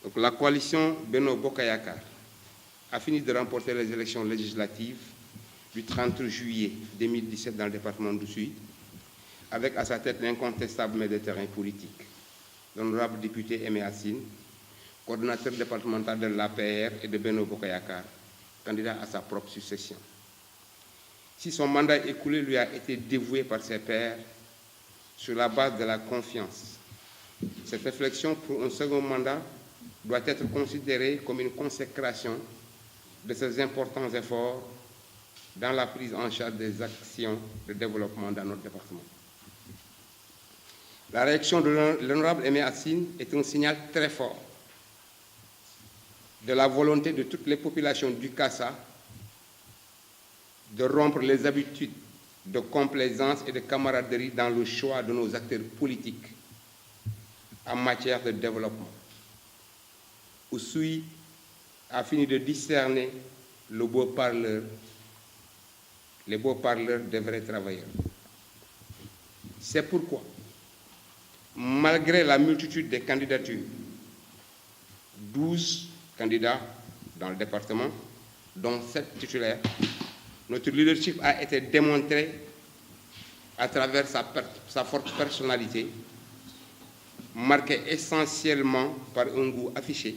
Donc, la coalition Benno Bokk Yakaar a fini de remporter les élections législatives du 30 juillet 2017 dans le département d'Oussouye, avec à sa tête l'incontestable maire de terrain politique, l'honorable député Aimé Assine, coordonnateur départemental de l'APR et de Benno Bokk Yakaar, candidat à sa propre succession. Si son mandat écoulé lui a été dévoué par ses pairs sur la base de la confiance, cette réflexion pour un second mandat doit être considérée comme une consécration de ses importants efforts dans la prise en charge des actions de développement dans notre département. La réaction de l'honorable Aimé Assine est un signal très fort de la volonté de toutes les populations du Kassa de rompre les habitudes de complaisance et de camaraderie dans le choix de nos acteurs politiques en matière de développement. Oussouye a fini de discerner le beau parleur, les beaux parleurs des vrais travailleurs. C'est pourquoi, malgré la multitude des candidatures, 12 candidats dans le département, dont 7 titulaires, notre leadership a été démontré à travers sa forte personnalité, marquée essentiellement par un goût affiché,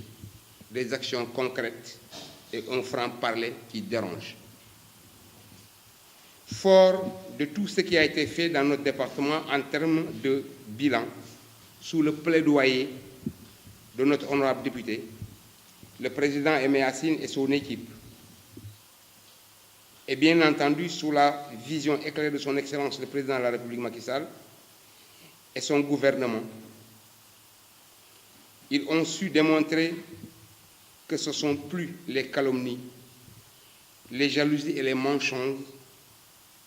des actions concrètes et un franc-parler qui dérange. Fort de tout ce qui a été fait dans notre département en termes de bilan, sous le plaidoyer de notre honorable député, le président Aimé Assine et son équipe, et bien entendu sous la vision éclairée de son Excellence le président de la République Macky Sall et son gouvernement, ils ont su démontrer que ce ne sont plus les calomnies, les jalousies et les mensonges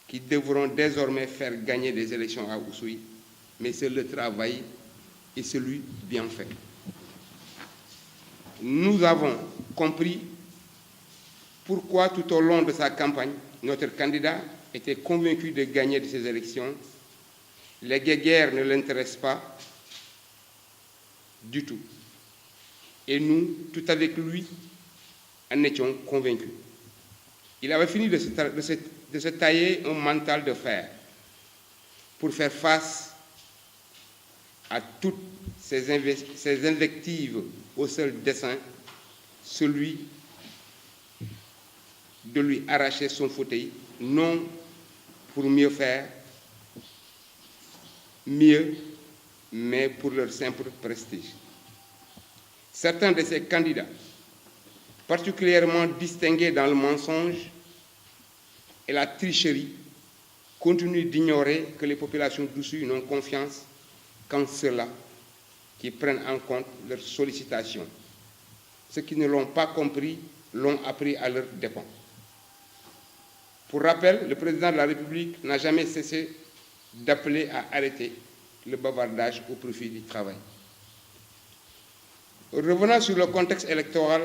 qui devront désormais faire gagner des élections à Oussouye, mais c'est le travail et celui bien fait. Nous avons compris pourquoi tout au long de sa campagne, notre candidat était convaincu de gagner de ces élections. Les guéguerres ne l'intéressent pas du tout. Et nous, tout avec lui, en étions convaincus. Il avait fini de se tailler un mental de fer pour faire face à toutes ces invectives au seul dessein, celui de lui arracher son fauteuil, non pour mieux faire, mieux, mais pour leur simple prestige. Certains de ces candidats, particulièrement distingués dans le mensonge et la tricherie, continuent d'ignorer que les populations d'Oussouye n'ont confiance qu'en ceux-là qui prennent en compte leurs sollicitations. Ceux qui ne l'ont pas compris l'ont appris à leurs dépens. Pour rappel, le président de la République n'a jamais cessé d'appeler à arrêter le bavardage au profit du travail. Revenant sur le contexte électoral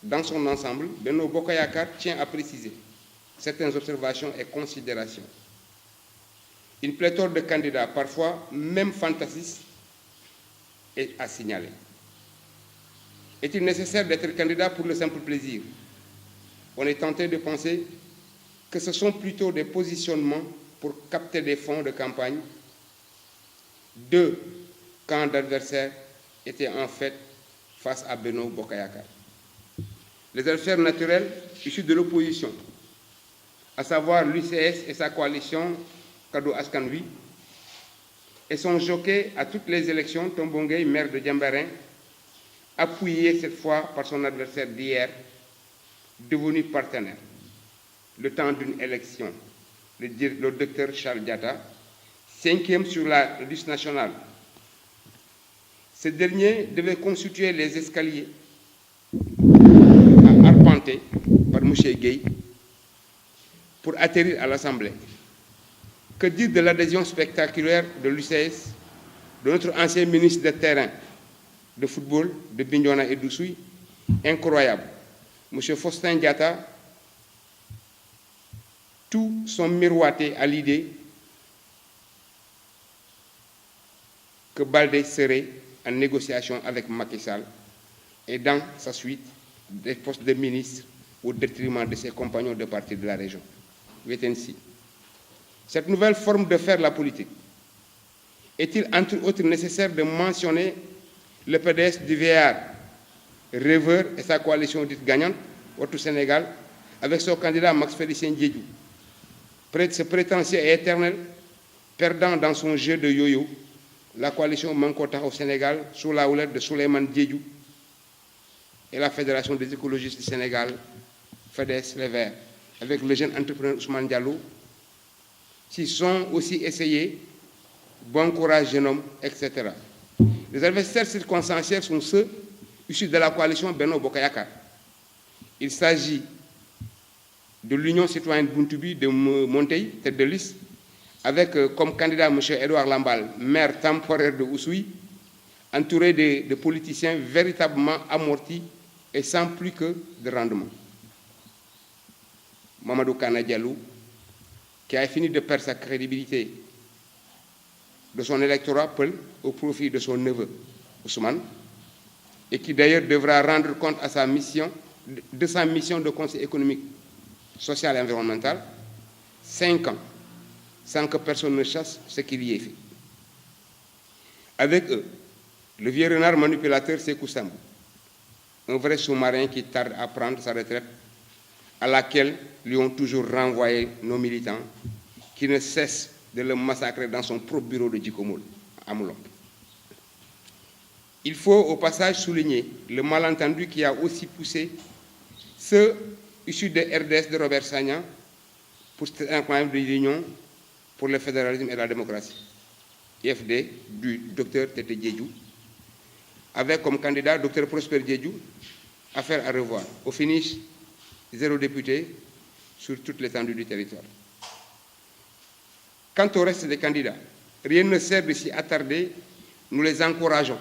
dans son ensemble, Benno Bokk Yakaar tient à préciser certaines observations et considérations. Une pléthore de candidats, parfois même fantaisistes, est à signaler. Est-il nécessaire d'être candidat pour le simple plaisir? On est tenté de penser que ce sont plutôt des positionnements pour capter des fonds de campagne. Deux camps d'adversaires étaient en fait face à Benno Bokk Yakaar. Les adversaires naturels issus de l'opposition, à savoir l'UCS et sa coalition Kaddu Askan Wi, et son jockey à toutes les élections, Tombo Gueye, maire de Diembéring, appuyé cette fois par son adversaire d'hier, devenu partenaire. Le temps d'une élection, le docteur Charles Diatta, 5e sur la liste nationale. Ce dernier devait constituer les escaliers à arpenter par M. Gueye pour atterrir à l'Assemblée. Que dire de l'adhésion spectaculaire de l'UCS, de notre ancien ministre de terrain de football de Bignona et d'Oussouye, incroyable. M. Faustin Diatta, tous sont miroités à l'idée que Baldé serait en négociation avec Macky Sall et dans sa suite des postes de ministre au détriment de ses compagnons de parti de la région. Wait-and-see. Cette nouvelle forme de faire la politique, est-il entre autres nécessaire de mentionner le PDS du vieillard rêveur et sa coalition dite gagnante au tout Sénégal avec son candidat Max Félicien Diédhiou, ce prétentieux et éternel perdant dans son jeu de yo-yo, la coalition Manko Taxawu Sénégal sous la houlette de Souleymane Diédhiou et la Fédération des écologistes du Sénégal, FEDES Les Verts, avec le jeune entrepreneur Ousmane Diallo, qui sont aussi essayés, bon courage jeune homme, etc. Les adversaires circonstanciels sont ceux issus de la coalition Benno Bokk Yakaar. Il s'agit de l'Union citoyenne Buntubi de Monteil, tête de liste, avec comme candidat M. Edouard Lambal, maire temporaire de Oussouye, entouré de politiciens véritablement amortis et sans plus que de rendement. Mamadou Kana Diallo, qui a fini de perdre sa crédibilité de son électorat Peul au profit de son neveu Ousmane, et qui d'ailleurs devra rendre compte à sa mission, de sa mission de conseil économique, social et environnemental, 5 ans, sans que personne ne chasse ce qu'il y ait fait. Avec eux, le vieux renard manipulateur Sékou Sambou, un vrai sous-marin qui tarde à prendre sa retraite, à laquelle lui ont toujours renvoyé nos militants, qui ne cessent de le massacrer dans son propre bureau de Djikomol, à Moulombe. Il faut au passage souligner le malentendu qui a aussi poussé ceux issus de RDS de Robert Sagna pour un problème de l'Union pour le fédéralisme et la démocratie, IFD du docteur Tete Diédhiou, avec comme candidat docteur Prosper Diédhiou, affaire à revoir. Au finish, 0 député sur toute l'étendue du territoire. Quant au reste des candidats, rien ne sert de s'y attarder, nous les encourageons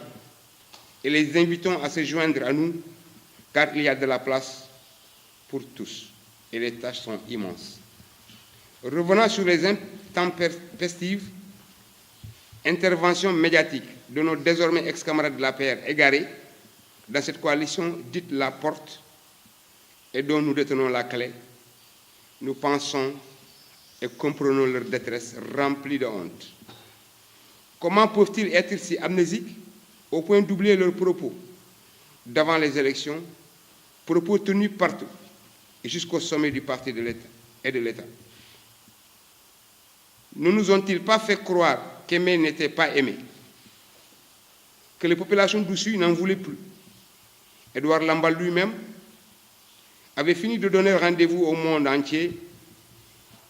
et les invitons à se joindre à nous, car il y a de la place pour tous et les tâches sont immenses. Revenant sur les intempestives interventions médiatiques de nos désormais ex-camarades de l'APR égarés dans cette coalition dite la porte et dont nous détenons la clé, nous pensons et comprenons leur détresse remplie de honte. Comment peuvent-ils être si amnésiques au point d'oublier leurs propos d'avant les élections, propos tenus partout et jusqu'au sommet du parti de l'État et de l'État? Ne nous ont-ils pas fait croire qu'aimer n'était pas aimer, que les populations d'Oussouye n'en voulaient plus? Edouard Lambal lui-même avait fini de donner rendez-vous au monde entier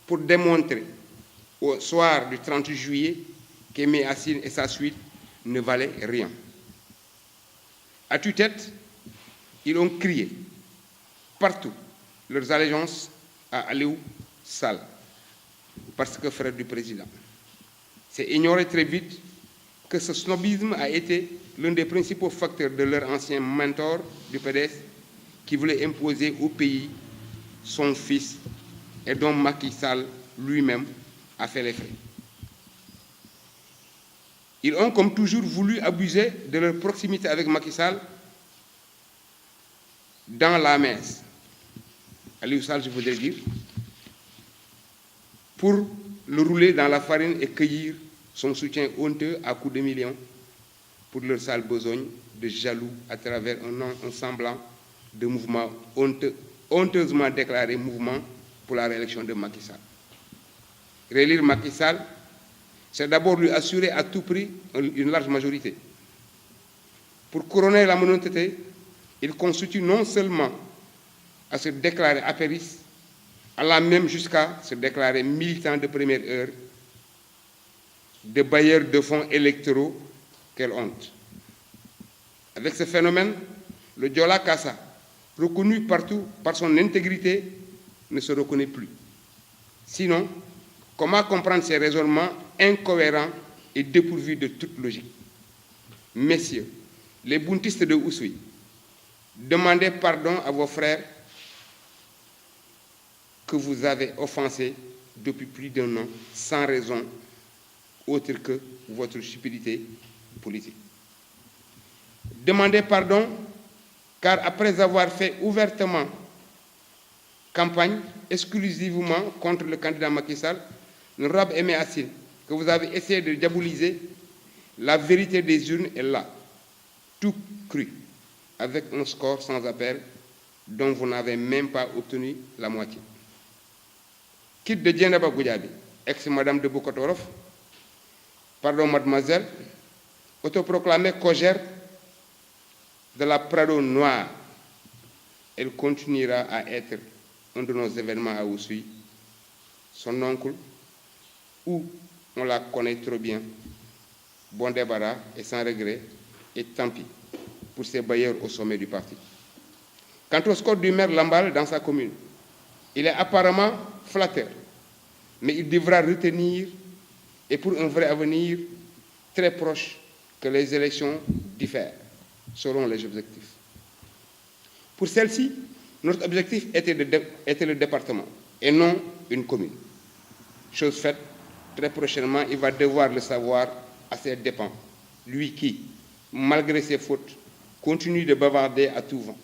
pour démontrer au soir du 30 juillet qu'Aimé Assine et sa suite ne valaient rien. À tue-tête, ils ont crié partout leurs allégeances à Aliou Sall, parce que frère du président. C'est ignorer très vite que ce snobisme a été l'un des principaux facteurs de leur ancien mentor du PDS qui voulait imposer au pays son fils et dont Macky Sall lui-même a fait les frais. Ils ont comme toujours voulu abuser de leur proximité avec Macky Sall dans la messe. Aliou Sall, je voudrais dire, pour le rouler dans la farine et cueillir son soutien honteux à coups de millions pour leur sale besogne de jaloux à travers un semblant de mouvement honteusement déclaré mouvement pour la réélection de Macky Sall. Réélire Macky Sall, c'est d'abord lui assurer à tout prix une large majorité. Pour couronner la monothété, il constitue non seulement à se déclarer apériste, allant même jusqu'à se déclarer militant de première heure, de bailleurs de fonds électoraux, quelle honte. Avec ce phénomène, le Diola Kassa, reconnu partout par son intégrité, ne se reconnaît plus. Sinon, comment comprendre ces raisonnements incohérents et dépourvus de toute logique? Messieurs, les buntistes de Oussouye, demandez pardon à vos frères que vous avez offensés depuis plus d'un an, sans raison autre que votre stupidité politique. Demandez pardon Car après avoir fait ouvertement campagne exclusivement contre le candidat Macky Sall, l'honorable Aimé Assine, que vous avez essayé de diaboliser, la vérité des urnes est là, tout cru, avec un score sans appel dont vous n'avez même pas obtenu la moitié. Quitte de Djenaba Goudiaby, ex-madame de Bokotorov, pardon mademoiselle, autoproclamée cogère de la Prado noire, elle continuera à être un de nos événements à Oussouye. Son oncle, où on la connaît trop bien, bon débarras et sans regret, et tant pis pour ses bailleurs au sommet du parti. Quant au score du maire Lamballe dans sa commune, il est apparemment flatteur, mais il devra retenir, et pour un vrai avenir très proche, que les élections diffèrent selon les objectifs. Pour celle-ci, notre objectif était le département et non une commune. Chose faite, très prochainement, il va devoir le savoir à ses dépens. Lui qui, malgré ses fautes, continue de bavarder à tout vent.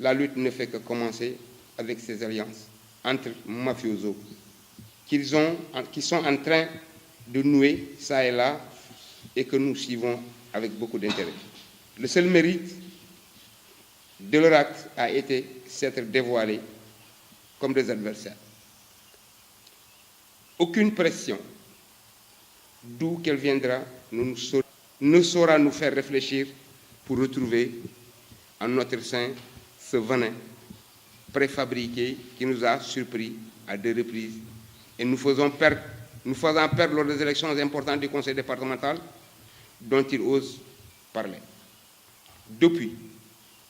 La lutte ne fait que commencer avec ces alliances entre mafiosos qui sont en train de nouer ça et là et que nous suivons avec beaucoup d'intérêt. Le seul mérite de leur acte a été s'être dévoilés comme des adversaires. Aucune pression, d'où qu'elle viendra, ne saura nous faire réfléchir pour retrouver en notre sein ce venin préfabriqué qui nous a surpris à 2 reprises et nous faisant perdre lors des élections importantes du conseil départemental dont ils osent parler. Depuis,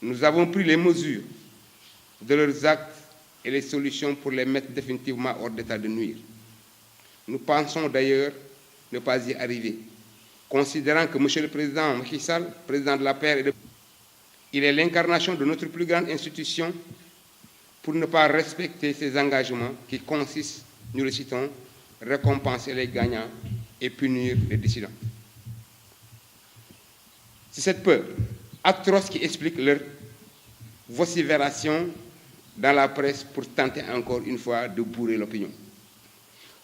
nous avons pris les mesures de leurs actes et les solutions pour les mettre définitivement hors d'état de nuire. Nous pensons d'ailleurs ne pas y arriver, considérant que M. le Président Macky Sall, président de la paix, il est l'incarnation de notre plus grande institution pour ne pas respecter ses engagements qui consistent, nous le citons, récompenser les gagnants et punir les dissidents. C'est cette peur atroce qui explique leur vocifération dans la presse pour tenter encore une fois de bourrer l'opinion.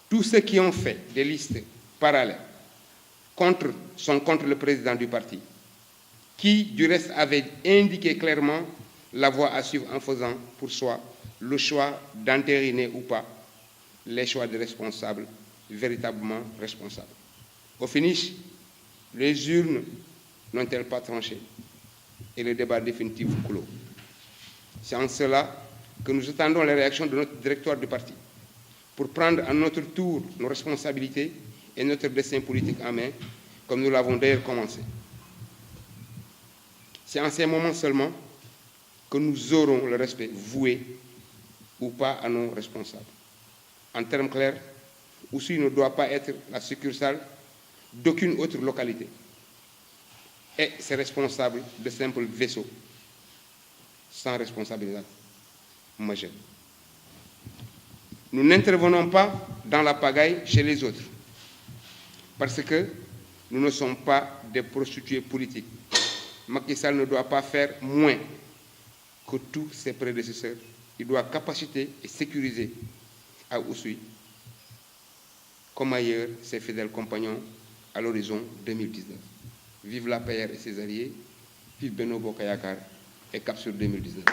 Tous ceux qui ont fait des listes parallèles sont contre le président du parti, qui du reste avait indiqué clairement la voie à suivre en faisant pour soi le choix d'entériner ou pas les choix des responsables, véritablement responsables. Au finish, les urnes n'ont-elles pas tranché et le débat définitif clos. C'est en cela que nous attendons les réactions de notre directoire du parti pour prendre à notre tour nos responsabilités et notre destin politique en main, comme nous l'avons d'ailleurs commencé. C'est en ces moments seulement que nous aurons le respect voué ou pas à nos responsables. En termes clairs, Oussouye ne doit pas être la succursale d'aucune autre localité. Et ses responsables de simples vaisseaux, sans responsabilité majeure. Nous n'intervenons pas dans la pagaille chez les autres, parce que nous ne sommes pas des prostituées politiques. Macky Sall ne doit pas faire moins que tous ses prédécesseurs. Il doit capaciter et sécuriser à Oussouye, comme ailleurs ses fidèles compagnons à l'horizon 2019. Vive la PR et ses alliés, vive Benno Bokk Yakaar et Cap sur 2019.